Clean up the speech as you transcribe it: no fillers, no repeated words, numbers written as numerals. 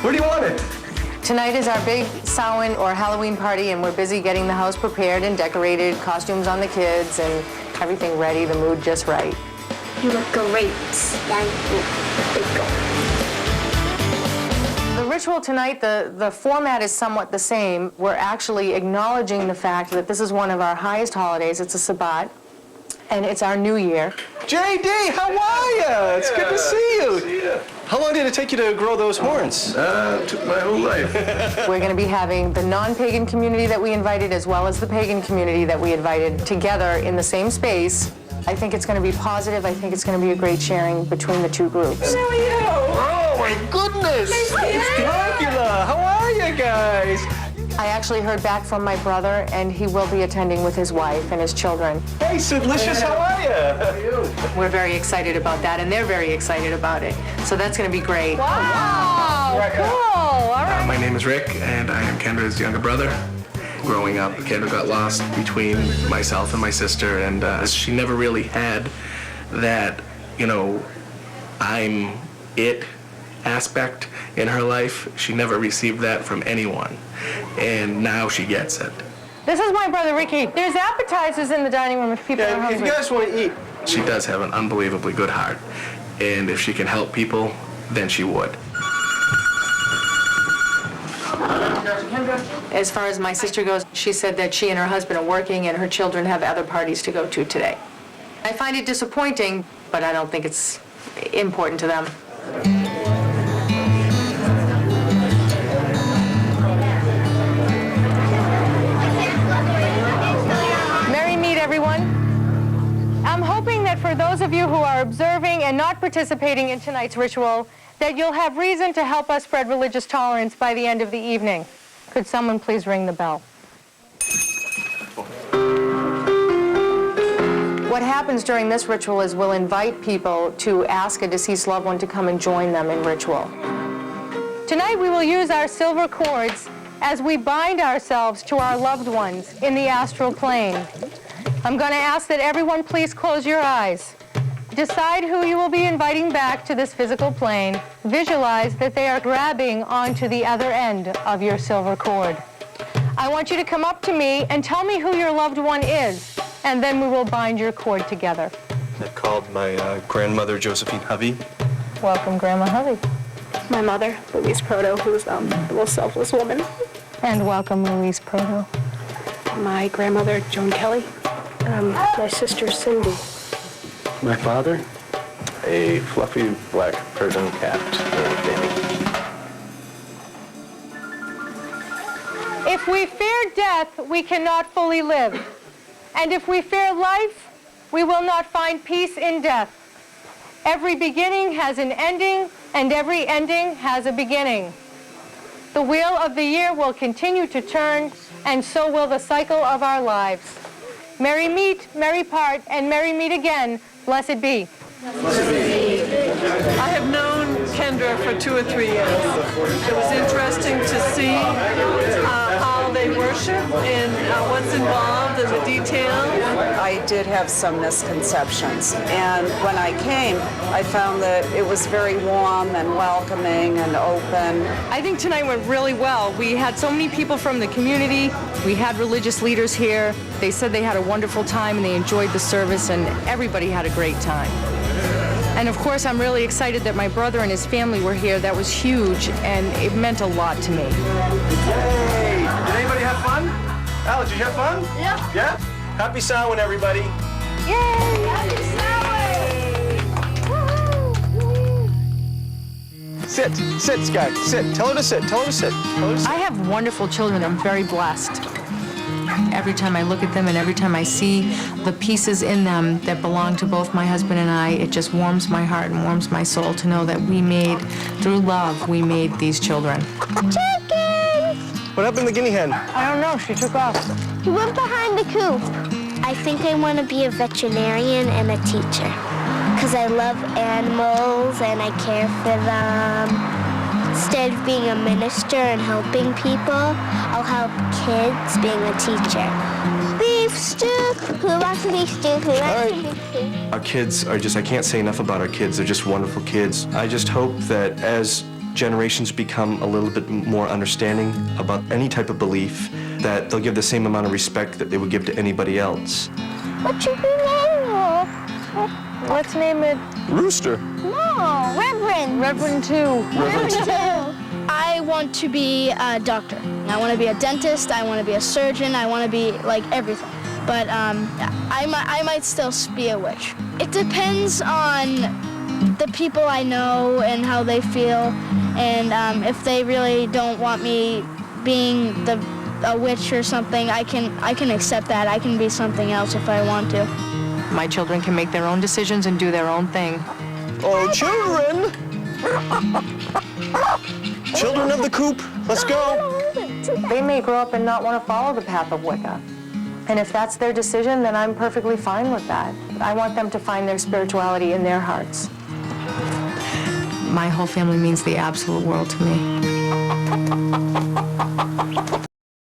Where do you want it? Tonight is our big Samhain or Halloween party, and we're busy getting the house prepared and decorated, costumes on the kids, and everything ready, the mood just right. You look great. Thank you. The ritual tonight, the format is somewhat the same. We're actually acknowledging the fact that this is one of our highest holidays. It's a Sabbat, and it's our New Year. JD, how are you? It's good to see you. How long did it take you to grow those horns? Took my whole life. We're going to be having the non-pagan community that we invited as well as the pagan community that we invited together in the same space. I think it's going to be positive. I think it's going to be a great sharing between the two groups. How are you? Oh my goodness! It's Dracula! How are you guys? I actually heard back from my brother, and he will be attending with his wife and his children. Hey, Sidlicious, how are you? How are you? We're very excited about that, and they're very excited about it. So that's going to be great. Wow, cool. All right. My name is Rick, and I am Kendra's younger brother. Growing up, Kendra got lost between myself and my sister, and she never really had that, I'm it aspect in her life. She never received that from anyone, and now she gets it. This is my brother Ricky. There's appetizers in the dining room if people are Yeah, if hungry. you guys want to eat. She does have an unbelievably good heart, and if she can help people, then she would. As far as my sister goes, she said that she and her husband are working and her children have other parties to go to today. I find it disappointing, but I don't think it's important to them. Merry meet, everyone. I'm hoping that for those of you who are observing and not participating in tonight's ritual, that you'll have reason to help us spread religious tolerance by the end of the evening. Could someone please ring the bell? What happens during this ritual is we'll invite people to ask a deceased loved one to come and join them in ritual. Tonight we will use our silver cords as we bind ourselves to our loved ones in the astral plane. I'm going to ask that everyone please close your eyes. Decide who you will be inviting back to this physical plane. Visualize that they are grabbing onto the other end of your silver cord. I want you to come up to me and tell me who your loved one is, and then we will bind your cord together. I called my grandmother, Josephine Hovey. Welcome, Grandma Hovey. My mother, Louise Proto, who's the most selfless woman. And welcome, Louise Proto. My grandmother, Joan Kelly. My sister, Cindy. My father, a fluffy black Persian cat named Benny. If we fear death, we cannot fully live. And if we fear life, we will not find peace in death. Every beginning has an ending, and every ending has a beginning. The wheel of the year will continue to turn, and so will the cycle of our lives. Merry meet, merry part, and merry meet again. Blessed be. I have known Kendra for 2 or 3 years. It was interesting to see how they worship and what's involved and the details. I did have some misconceptions, and when I came, I found that it was very warm and welcoming and open. I think tonight went really well. We had so many people from the community. We had religious leaders here. They said they had a wonderful time and they enjoyed the service, and everybody had a great time. And of course, I'm really excited that my brother and his family were here. That was huge, and it meant a lot to me. Yay! Did anybody have fun? Alex, did you have fun? Yeah. Yeah? Happy Samhain, everybody. Yay! Happy Samhain! Sit, Sky, sit. Tell her to sit, tell her to sit. Tell her to sit. I have wonderful children. I'm very blessed. Every time I look at them and every time I see the pieces in them that belong to both my husband and I, it just warms my heart and warms my soul to know that through love, we made these children. Chicken! What happened to the guinea hen? I don't know, she took off. He went behind the coop. I think I want to be a veterinarian and a teacher because I love animals and I care for them. Instead of being a minister and helping people, I'll help kids being a teacher. Beef stew! Who wants to be stew? Who wants to be stew? Our kids are I can't say enough about our kids. They're just wonderful kids. I just hope that as generations become a little bit more understanding about any type of belief, that they'll give the same amount of respect that they would give to anybody else. What should we name her? Let's name it Rooster. No, Reverend. Reverend 2. I want to be a doctor. I want to be a dentist. I want to be a surgeon. I want to be like everything. But I might still be a witch. It depends on the people I know and how they feel, and if they really don't want me being a witch or something, I can accept that. I can be something else if I want to. My children can make their own decisions and do their own thing. Oh, children! Children of the coop, let's go. They may grow up and not want to follow the path of Wicca. And if that's their decision, then I'm perfectly fine with that. I want them to find their spirituality in their hearts. My whole family means the absolute world to me.